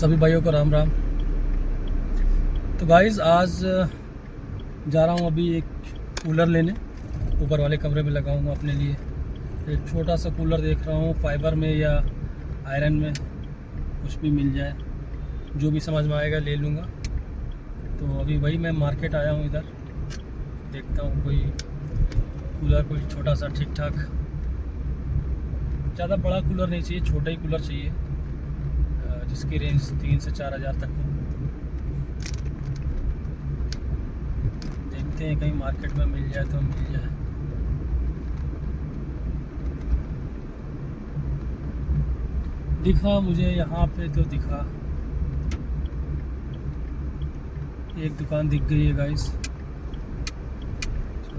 सभी भाइयों को राम राम। तो गाइस आज जा रहा हूँ अभी एक कूलर लेने, ऊपर वाले कमरे में लगाऊंगा अपने लिए। एक छोटा सा कूलर देख रहा हूँ, फाइबर में या आयरन में, कुछ भी मिल जाए, जो भी समझ में आएगा ले लूँगा। तो अभी वही मैं मार्केट आया हूँ, इधर देखता हूँ कोई कूलर, कोई छोटा सा ठीक ठाक, ज़्यादा बड़ा कूलर नहीं चाहिए, छोटा ही कूलर चाहिए जिसकी रेंज 3 से 4 हज़ार तक हो। देखते हैं कहीं मार्केट में मिल जाए तो मिल जाए। दिखा मुझे यहाँ पे, तो दिखा एक दुकान दिख गई है गाइस,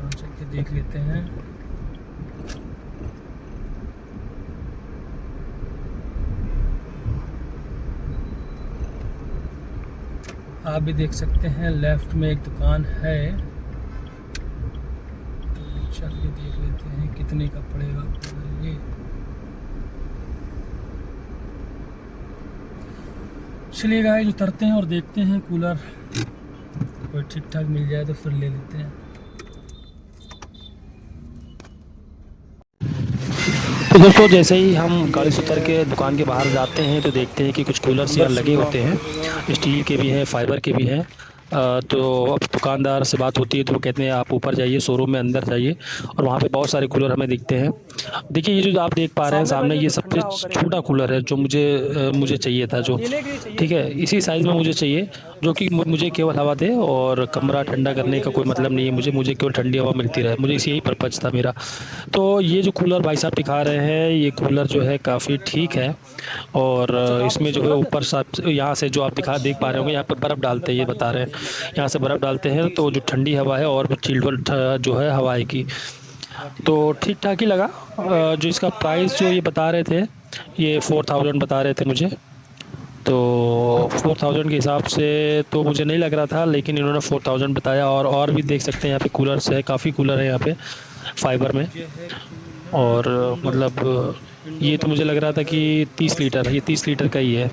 चल के देख लेते हैं। आप भी देख सकते हैं लेफ्ट में एक दुकान है, तो चलिए देख लेते हैं कितने का पड़ेगा ये। चलिए गाइस उतरते हैं और देखते हैं कूलर कोई ठीक ठाक मिल जाए तो फिर ले लेते हैं। तो दोस्तों जैसे ही हम गाड़ी से उतर के दुकान के बाहर जाते हैं तो देखते हैं कि कुछ कूलर्स यहाँ लगे होते हैं, स्टील के भी हैं, फाइबर के भी हैं। तो अब दुकानदार से बात होती है तो वो कहते हैं आप ऊपर जाइए, शोरूम में अंदर जाइए, और वहाँ पे बहुत सारे कूलर हमें दिखते हैं। देखिए ये जो आप देख पा रहे हैं सामने, ये सबसे छोटा कूलर है जो मुझे चाहिए था, जो ठीक है इसी साइज़ में मुझे चाहिए, जो कि मुझे केवल हवा दे और कमरा ठंडा करने का कोई मतलब नहीं है, मुझे केवल ठंडी हवा मिलती रहे, मुझे यही पर्पज़ था मेरा। तो ये जो कूलर भाई साहब दिखा रहे हैं, ये कूलर जो है काफ़ी ठीक है, और इसमें जो है ऊपर यहाँ से जो आप देख पा रहे होंगे, यहाँ पर बर्फ़ डालते हैं, ये बता रहे हैं यहाँ से बर्फ़ डालते हैं तो जो ठंडी हवा है और चिल्ड जो है हवा आएगी। तो ठीक ठाक ही लगा। जो इसका प्राइस जो ये बता रहे थे, ये 4000 बता रहे थे मुझे, तो 4000 के हिसाब से तो मुझे नहीं लग रहा था, लेकिन इन्होंने 4000 बताया। और भी देख सकते हैं यहाँ पे कूलर्स है, काफ़ी कूलर है यहाँ पे फाइबर में, और मतलब ये तो मुझे लग रहा था कि 30 लीटर, ये 30 लीटर का ही है।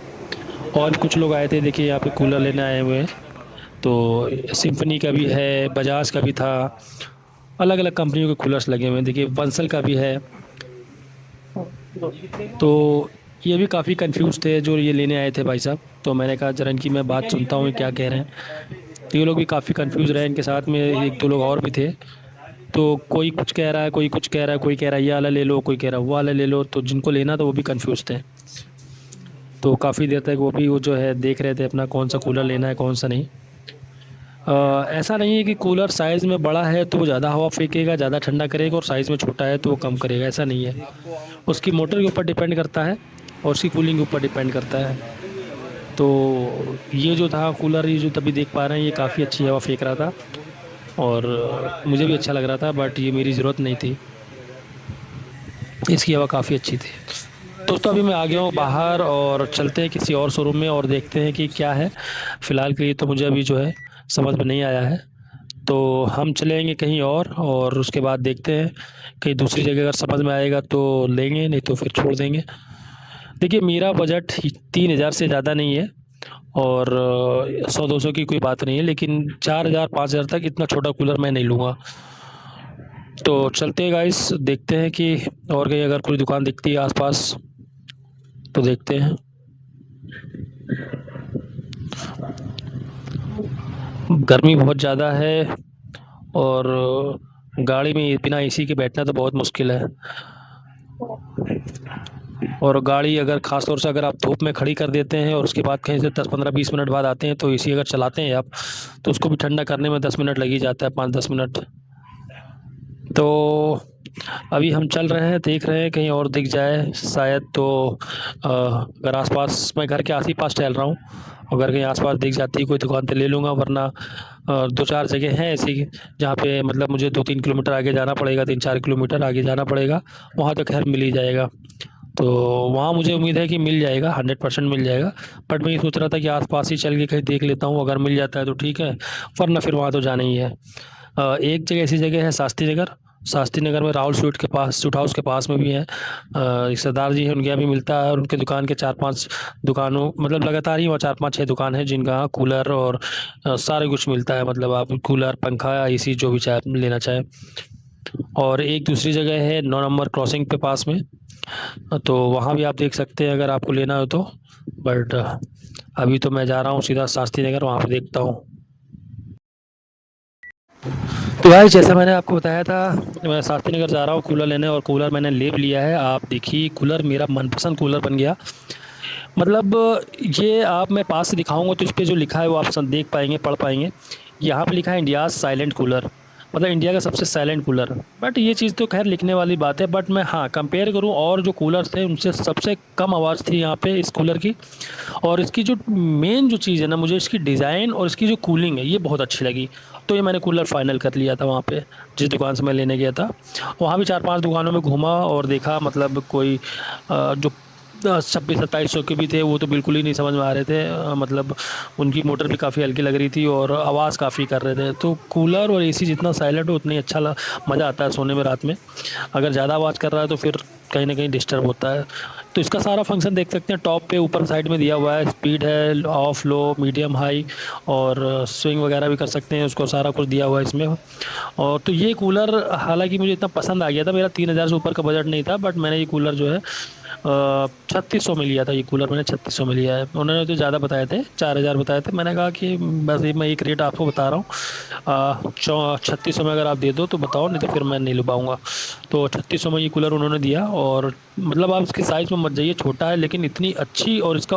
और कुछ लोग आए थे, देखिए यहाँ पे कूलर लेने आए हुए हैं, तो सिम्फनी का भी है, बजाज का भी था, अलग अलग कंपनियों के कूलर्स लगे हुए हैं। देखिए बंसल का भी है। तो ये भी काफ़ी कंफ्यूज थे जो ये लेने आए थे भाई साहब, तो मैंने कहा जरा इनकी मैं बात सुनता हूँ क्या कह रहे हैं। तो ये लोग भी काफ़ी कंफ्यूज रहे, इनके साथ में एक दो लोग और भी थे, तो कोई कुछ कह रहा है, कोई कुछ कह रहा है, कोई कह रहा है ये वाला ले लो, कोई कह रहा है वो वाला ले लो। तो जिनको लेना था वो भी कंफ्यूज थे, तो काफ़ी देर तक वो जो है देख रहे थे अपना कौन सा कूलर लेना है कौन सा नहीं। ऐसा नहीं है कि कूलर साइज़ में बड़ा है तो वो ज़्यादा हवा फेंकेगा, ज़्यादा ठंडा करेगा, और साइज़ में छोटा है तो वो कम करेगा, ऐसा नहीं है। उसकी मोटर के ऊपर डिपेंड करता है और उसकी कूलिंग के ऊपर डिपेंड करता है। तो ये जो था कूलर, ये जो तभी देख पा रहे हैं, ये काफ़ी अच्छी हवा फेंक रहा था और मुझे भी अच्छा लग रहा था, बट ये मेरी ज़रूरत नहीं थी, इसकी हवा काफ़ी अच्छी थी। दोस्तों अभी मैं आ गया हूँ बाहर, और चलते हैं किसी और शोरूम में और देखते हैं कि क्या है। फ़िलहाल के लिए तो मुझे अभी जो है समझ में नहीं आया है, तो हम चलेंगे कहीं और उसके बाद देखते हैं कहीं दूसरी जगह अगर समझ में आएगा तो लेंगे, नहीं तो फिर छोड़ देंगे। देखिए मेरा बजट 3000 से ज़्यादा नहीं है, और 100-200 की कोई बात नहीं है, लेकिन 4000-5000 तक इतना छोटा कूलर मैं नहीं लूँगा। तो चलते हैं गाइस, देखते हैं कि और कहीं अगर कोई दुकान दिखती है आसपास तो देखते हैं। गर्मी बहुत ज़्यादा है और गाड़ी में बिना एसी के बैठना तो बहुत मुश्किल है, और गाड़ी अगर ख़ास तौर से अगर आप धूप में खड़ी कर देते हैं और उसके बाद कहीं से 10-15-20 मिनट बाद आते हैं तो एसी अगर चलाते हैं आप, तो उसको भी ठंडा करने में 10 मिनट लग ही जाता है, 5-10 मिनट। तो अभी हम चल रहे हैं, देख रहे हैं कहीं और दिख जाए शायद, तो अगर आसपास, मैं घर के आस ही पास टहल रहा हूँ, अगर कहीं आसपास दिख जाती है कोई दुकान तो ले लूँगा, वरना 2-4 जगह हैं ऐसी जहाँ पे मतलब मुझे 2-3 किलोमीटर आगे जाना पड़ेगा, 3-4 किलोमीटर आगे जाना पड़ेगा, वहाँ तो खैर मिल ही जाएगा। तो वहाँ मुझे उम्मीद है कि मिल जाएगा, 100% मिल जाएगा। बट मैं ये सोच रहा था कि आसपास ही चल के कहीं देख लेता हूँ, अगर मिल जाता है तो ठीक है, वरना फिर वहाँ तो जाना ही है। एक जगह ऐसी जगह है शास्त्री नगर, शास्त्री नगर में राहुल स्वीट के पास, स्वीट हाउस के पास में भी है। रिश्तेदार जी हैं उनके यहाँ भी मिलता है, और उनके दुकान के 4-5 दुकानों मतलब लगातार ही वहाँ 4-5-6 दुकान है जिनका कूलर और सारे कुछ मिलता है। मतलब आप कूलर, पंखा, एसी जो भी चाहे लेना चाहें। और एक दूसरी जगह है 9 नंबर क्रॉसिंग पे पास में, तो वहाँ भी आप देख सकते हैं अगर आपको लेना हो तो। बट अभी तो मैं जा रहा हूँ सीधा शास्त्री नगर, वहाँ पे देखता हूँ। तो भाई जैसा मैंने आपको बताया था, मैं शास्त्री नगर जा रहा हूँ कूलर लेने, और कूलर मैंने ले भी लिया है। आप देखिए कूलर मेरा मनपसंद कूलर बन गया। मतलब ये आप मैं पास से दिखाऊंगा तो इस पे जो लिखा है वो आप सब देख पाएंगे, पढ़ पाएंगे। यहाँ पे लिखा है इंडिया साइलेंट कूलर, मतलब इंडिया का सबसे साइलेंट कूलर। बट ये चीज़ तो खैर लिखने वाली बात है, बट मैं हाँ कंपेयर करूँ और जो कूलर्स थे उनसे सबसे कम आवाज़ थी यहाँ पे इस कूलर की। और इसकी जो मेन जो चीज़ है ना, मुझे इसकी डिज़ाइन और इसकी जो कूलिंग है ये बहुत अच्छी लगी। तो ये मैंने कूलर फाइनल कर लिया था वहाँ पे, जिस दुकान से मैं लेने गया था। वहाँ भी 4-5 दुकानों में घूमा और देखा, मतलब कोई जो 26-27 सौ के भी थे वो तो बिल्कुल ही नहीं समझ में आ रहे थे। मतलब उनकी मोटर भी काफ़ी हल्की लग रही थी और आवाज़ काफ़ी कर रहे थे। तो कूलर और एसी जितना साइलेंट हो उतना ही अच्छा मज़ा आता है सोने में रात में। अगर ज़्यादा आवाज़ कर रहा है तो फिर कहीं ना कहीं डिस्टर्ब होता है। तो इसका सारा फंक्शन देख सकते हैं, टॉप पे ऊपर साइड में दिया हुआ है, स्पीड है, ऑफ, लो, मीडियम, हाई, और स्विंग वगैरह भी कर सकते हैं, उसको सारा कुछ दिया हुआ है इसमें। और तो ये कूलर हालांकि मुझे इतना पसंद आ गया था, मेरा 3,000 से ऊपर का बजट नहीं था, बट मैंने ये कूलर जो है 3600 में लिया था। ये कूलर मैंने 3600 में लिया है। उन्होंने तो ज़्यादा बताए थे, 4000 बताए थे। मैंने कहा कि बस ये मैं एक रेट आपको बता रहा हूँ, 3600 में अगर आप दे दो तो बताओ, नहीं तो फिर मैं नहीं ले पाऊँगा। तो 3600 में ये कूलर उन्होंने दिया। और मतलब आप इसके साइज़ में मत जाइए, छोटा है लेकिन इतनी अच्छी, और इसका